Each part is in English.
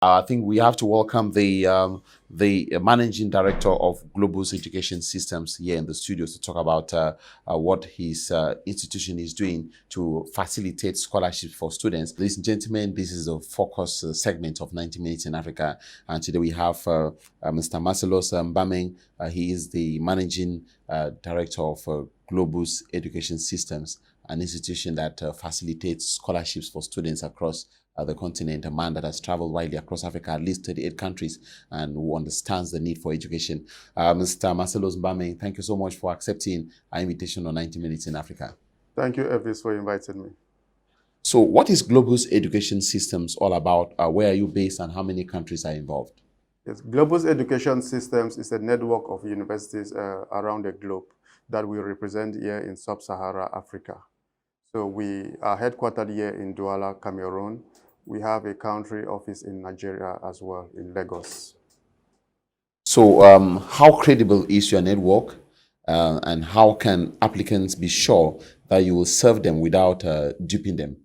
I think we have to welcome the managing director of Globus Education Systems here in the studios to talk about what his institution is doing to facilitate scholarships for students. Ladies and gentlemen, this is a focus segment of 90 Minutes in Africa, and today we have Mr. Macellous Mbameg. He is the managing director of Globus Education Systems, an institution that facilitates scholarships for students across the continent, a man that has traveled widely across Africa, at least 38 countries, and who understands the need for education. Mr. Macellous Mbameg, thank you so much for accepting our invitation on 90 Minutes in Africa. Thank you, Elvis, for inviting me. So what is Globus Education Systems all about? Where are you based and how many countries are involved? Yes, Globus Education Systems is a network of universities around the globe that we represent here in Sub-Saharan Africa. So we are headquartered here in Douala, Cameroon. We have a country office in Nigeria as well, in Lagos. So how credible is your network and how can applicants be sure that you will serve them without duping them?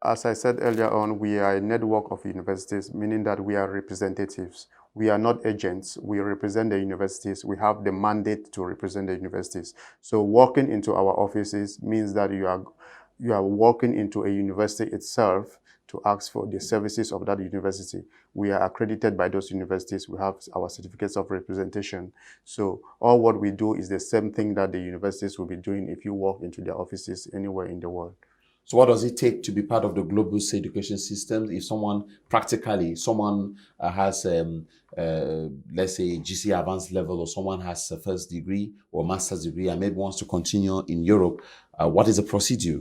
As I said earlier on, we are a network of universities, meaning that we are representatives. We are not agents. We represent the universities. We have the mandate to represent the universities. So walking into our offices means that you are walking into a university itself to ask for the services of that university. We are accredited by those universities. We have our certificates of representation. So all what we do is the same thing that the universities will be doing if you walk into their offices anywhere in the world. So what does it take to be part of the Globus Education System? If someone has, let's say, GC advanced level, or someone has a first degree or master's degree and maybe wants to continue in Europe, what is the procedure?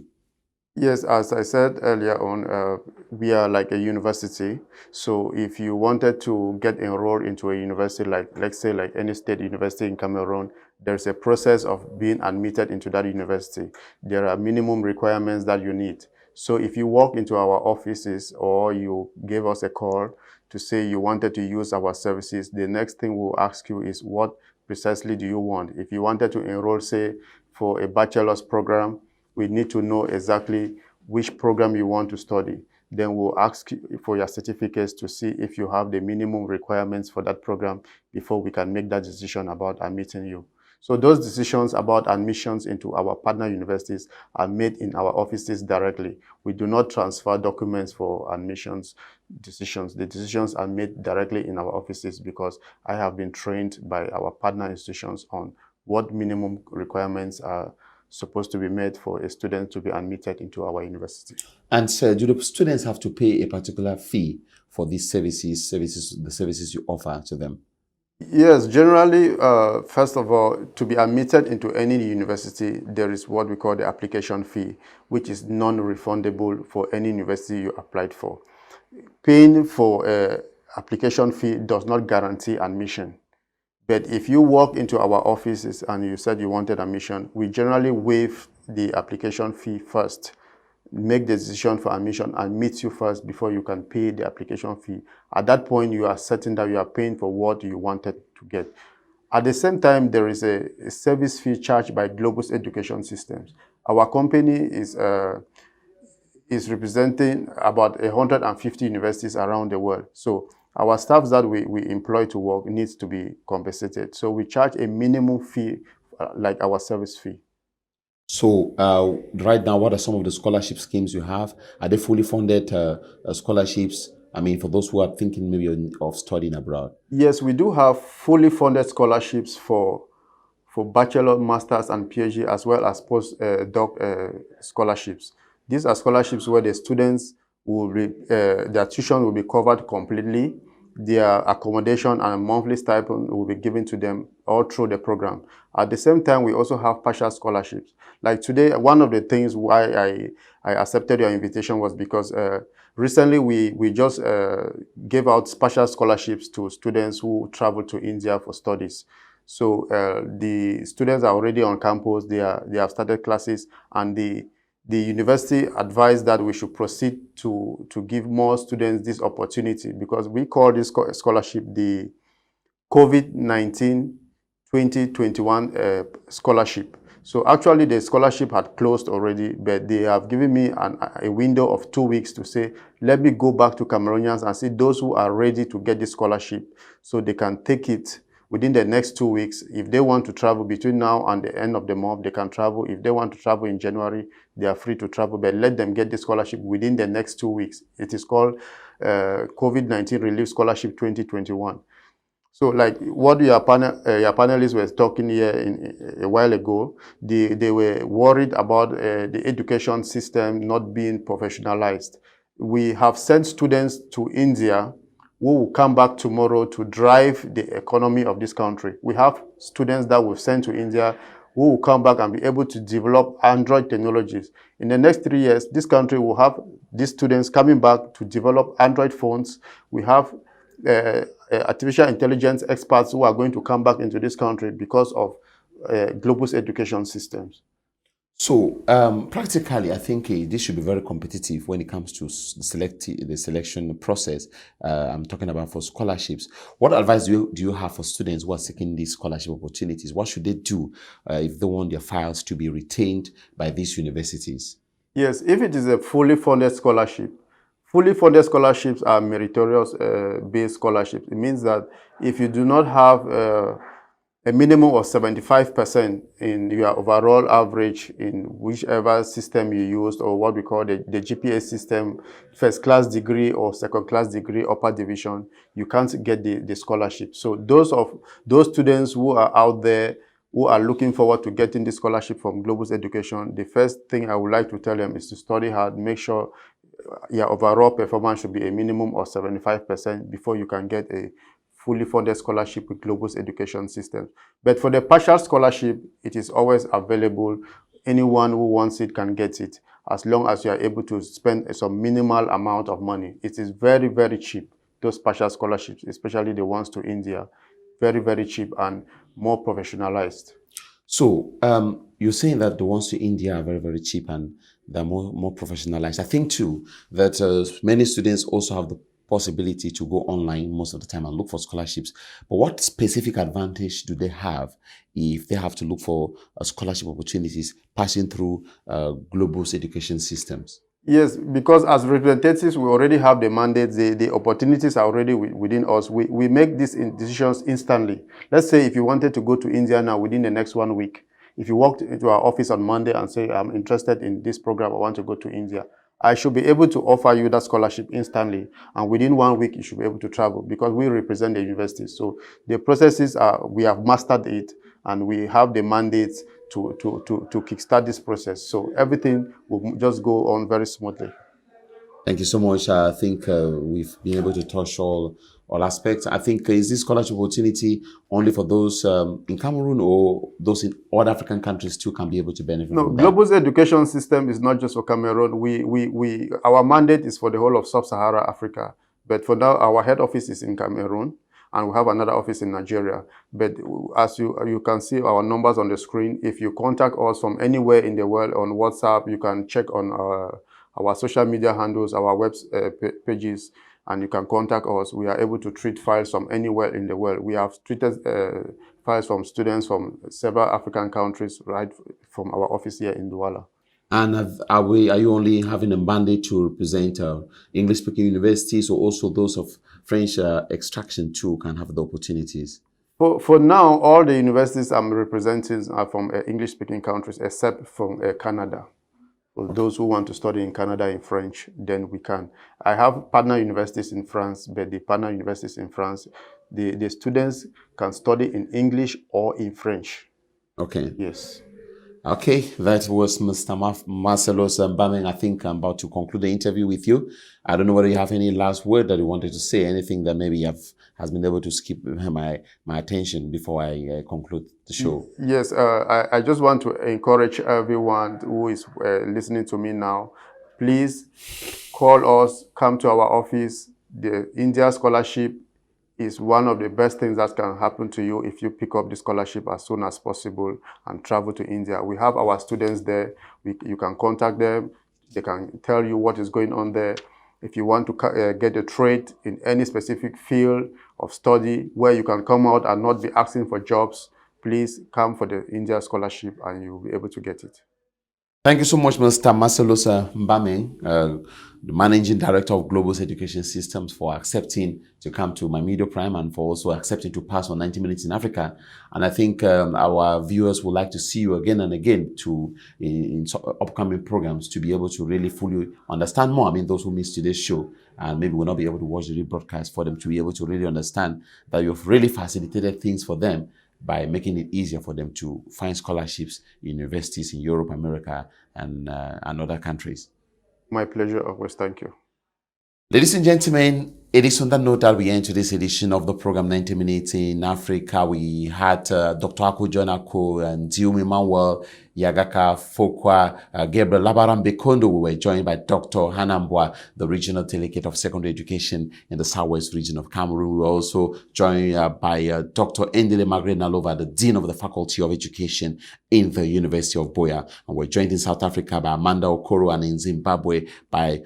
Yes, as I said earlier on, we are like a university. So if you wanted to get enrolled into a university, like let's say like any state university in Cameroon, there's a process of being admitted into that university. There are minimum requirements that you need. So if you walk into our offices or you gave us a call to say you wanted to use our services, the next thing we'll ask you is what precisely do you want? If you wanted to enroll, say, for a bachelor's program, we need to know exactly which program you want to study. Then we'll ask for your certificates to see if you have the minimum requirements for that program before we can make that decision about admitting you. So those decisions about admissions into our partner universities are made in our offices directly. We do not transfer documents for admissions decisions. The decisions are made directly in our offices because I have been trained by our partner institutions on what minimum requirements are supposed to be made for a student to be admitted into our university. And so do the students have to pay a particular fee for these the services you offer to them? Yes, generally, first of all, to be admitted into any university, there is what we call the application fee, which is non-refundable for any university you applied for. Paying for an application fee does not guarantee admission. But if you walk into our offices and you said you wanted admission, we generally waive the application fee first, make the decision for admission and meet you first before you can pay the application fee. At that point, you are certain that you are paying for what you wanted to get. At the same time, there is a service fee charged by Globus Education Systems. Our company is representing about 150 universities around the world. So our staff that we employ to work needs to be compensated. So we charge a minimum fee, like our service fee. So right now, what are some of the scholarship schemes you have? Are they fully funded scholarships? I mean, for those who are thinking maybe of studying abroad. Yes, we do have fully funded scholarships for bachelor, master's, and PhD, as well as post-doc scholarships. These are scholarships where the students will be, their tuition will be covered completely. Their accommodation and monthly stipend will be given to them all through the program. At the same time, we also have partial scholarships. Like today, one of the things why I accepted your invitation was because recently we just gave out partial scholarships to students who travel to India for studies. So the students are already on campus, they have started classes, and the university advised that we should proceed to give more students this opportunity, because we call this scholarship the COVID-19 2021 scholarship. So actually the scholarship had closed already, but they have given me a window of 2 weeks to say, let me go back to Cameroonians and see those who are ready to get this scholarship so they can take it within the next 2 weeks. If they want to travel between now and the end of the month, they can travel. If they want to travel in January, they are free to travel, but let them get the scholarship within the next 2 weeks. It is called COVID-19 Relief Scholarship 2021. So like what your panelists were talking here a while ago, they were worried about the education system not being professionalized. We have sent students to India who will come back tomorrow to drive the economy of this country. We have students that we've sent to India who will come back and be able to develop Android technologies. In the next 3 years, this country will have these students coming back to develop Android phones. We have artificial intelligence experts who are going to come back into this country because of global education systems. So practically, I think this should be very competitive when it comes to the selection process. I'm talking about for scholarships. What advice do you have for students who are seeking these scholarship opportunities? What should they do if they want their files to be retained by these universities? Yes, if it is a fully funded scholarship, fully funded scholarships are meritorious based scholarships. It means that if you do not have a minimum of 75% in your overall average in whichever system you used, or what we call the GPA system, first class degree or second class degree, upper division, you can't get the scholarship. So those students who are out there who are looking forward to getting the scholarship from Global Education, the first thing I would like to tell them is to study hard, make sure your overall performance should be a minimum of 75% before you can get a fully funded scholarship with Global Education System. But for the partial scholarship, it is always available. Anyone who wants it can get it, as long as you are able to spend some minimal amount of money. It is very, very cheap, those partial scholarships, especially the ones to India. Very, very cheap and more professionalized. So you're saying that the ones to India are very, very cheap and they're more professionalized. I think too that many students also have the possibility to go online most of the time and look for scholarships. But what specific advantage do they have if they have to look for scholarship opportunities passing through global education systems? Yes, because as representatives, we already have the mandates, the opportunities are already within us. We make these decisions instantly. Let's say if you wanted to go to India now within the next 1 week, if you walked into our office on Monday and say, I'm interested in this program, I want to go to India, I should be able to offer you that scholarship instantly. And within 1 week, you should be able to travel because we represent the universities. So the processes we have mastered it and we have the mandates to kickstart this process. So everything will just go on very smoothly. Thank you so much. I think we've been able to touch all aspects. I think is this scholarship opportunity only for those in Cameroon, or those in other African countries too can be able to benefit from that? Global education system is not just for Cameroon. Our mandate is for the whole of Sub-Saharan Africa. But for now, our head office is in Cameroon, and we have another office in Nigeria. But as you can see our numbers on the screen, if you contact us from anywhere in the world on WhatsApp, you can check on our social media handles, our web pages, and you can contact us. We are able to treat files from anywhere in the world. We have treated files from students from several African countries right from our office here in Douala. And are you only having a mandate to represent English-speaking universities, or also those of French extraction too can have the opportunities? For now, all the universities I'm representing are from English-speaking countries, except from Canada. For those who want to study in Canada in French, then we can. I have partner universities in France, but the partner universities in France, the students can study in English or in French. Okay. Yes. Okay, that was Mr. Macellous Mbameg. I think I'm about to conclude the interview with you. I don't know whether you have any last word that you wanted to say, anything that maybe has been able to keep my attention before I conclude the show. Yes, I just want to encourage everyone who is listening to me now. Please call us, come to our office. The India Scholarship is one of the best things that can happen to you if you pick up the scholarship as soon as possible and travel to India. We have our students there. You can contact them. They can tell you what is going on there. If you want to get a trade in any specific field of study where you can come out and not be asking for jobs, please come for the India scholarship and you'll be able to get it. Thank you so much, Mr. Macellous Mbameg, the Managing Director of Global Education Systems, for accepting to come to my Media Prime and for also accepting to pass on 90 Minutes in Africa. And I think our viewers would like to see you again and again in upcoming programs to be able to really fully understand more. I mean, those who missed today's show and maybe will not be able to watch the rebroadcast, for them to be able to really understand that you've really facilitated things for them by making it easier for them to find scholarships in universities in Europe, America, and other countries. My pleasure, always. Thank you. Ladies and gentlemen, it is on that note that we end today's edition of the program 90 Minutes in Africa. We had Dr. Ako John Ako and Diumi Manuel Yagaka Fokwa, Gabriel Labarambe Kondo. We were joined by Dr. Hanambwa, the Regional Delegate of Secondary Education in the Southwest region of Cameroon. We were also joined by Dr. Endele Margaret Nalova, the Dean of the Faculty of Education in the University of Boya. And we're joined in South Africa by Amanda Okoro and in Zimbabwe by